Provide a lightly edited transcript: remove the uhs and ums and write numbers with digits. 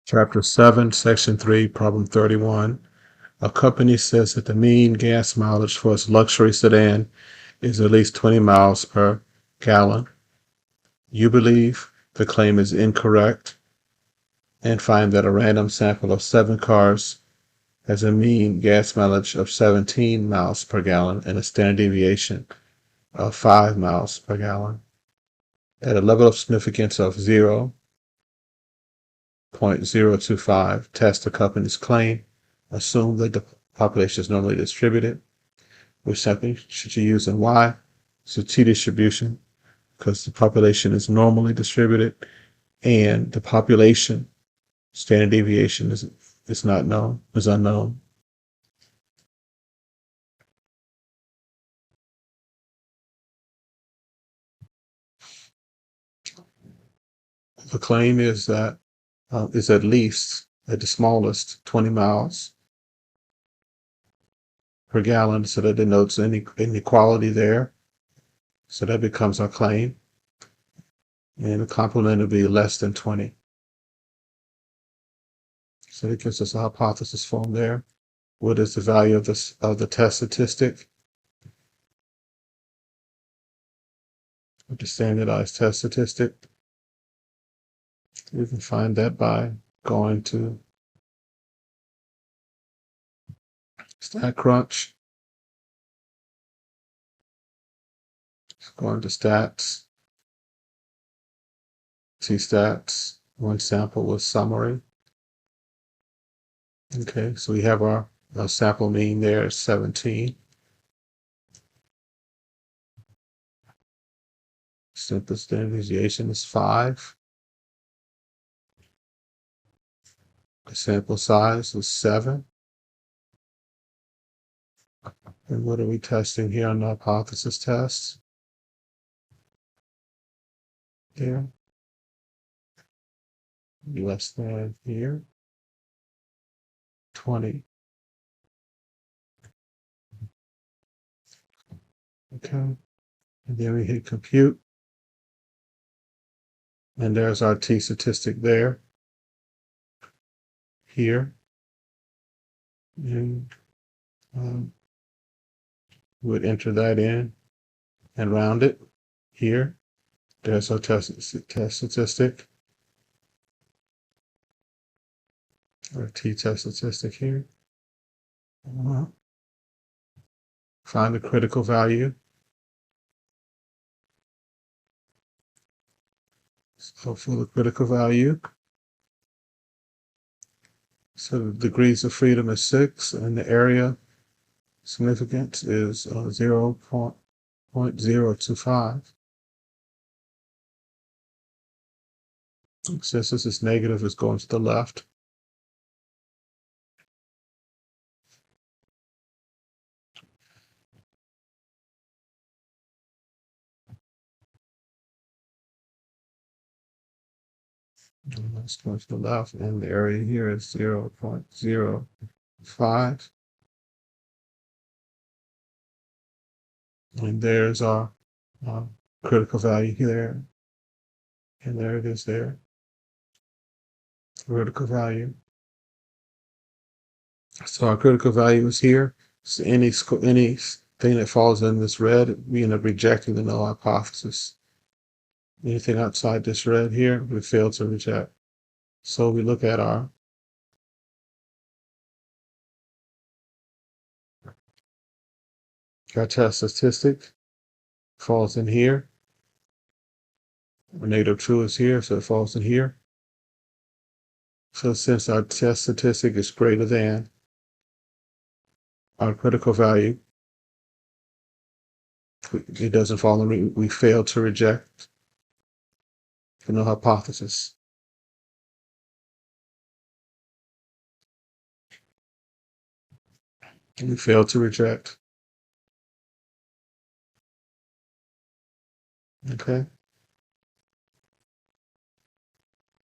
Chapter 7, Section 3, Problem 31. A company says that the mean gas mileage for its luxury sedan is at least 20 miles per gallon. You believe the claim is incorrect and find that a random sample of 7 cars has a mean gas mileage of 17 miles per gallon and a standard deviation of 5 miles per gallon. At a level of significance of 0.025, test the company's claim. Assume that the population is normally distributed. Which sample should you use and why? So t-distribution, because the population is normally distributed, and the population standard deviation is unknown. The claim is that is at least, at the smallest, 20 miles per gallon, so that denotes any inequality there. So that becomes our claim. And the complement would be less than 20. So it gives us a hypothesis form there. What is the value of the test statistic? With the standardized test statistic. You can find that by going to StatCrunch. Going to stats. T-stats. One sample with summary. Okay, so we have our sample mean there is 17. Simple standard deviation is 5. The sample size is 7. And what are we testing here on the hypothesis test? Here. Less than here. 20. Okay. And then we hit compute. And there's our t statistic there. Here. And would enter that in and round it here. There's our test statistic. Or t-test statistic here. Find the critical value. So for the critical value, so the degrees of freedom is 6, and the area significance is 0.025. Since this is negative, it's going to the left. And that's going to the left, and the area here is 0.05. And there's our critical value here. And there it is there. Critical value. So our critical value is here. So anything that falls in this red, we end up rejecting the null hypothesis. Anything outside this red here, we fail to reject. So we look at our test statistic. Falls in here. Our negative 2 is here, so it falls in here. So since our test statistic is greater than our critical value, it doesn't fall in. We fail to reject the null hypothesis. And we fail to reject. Okay.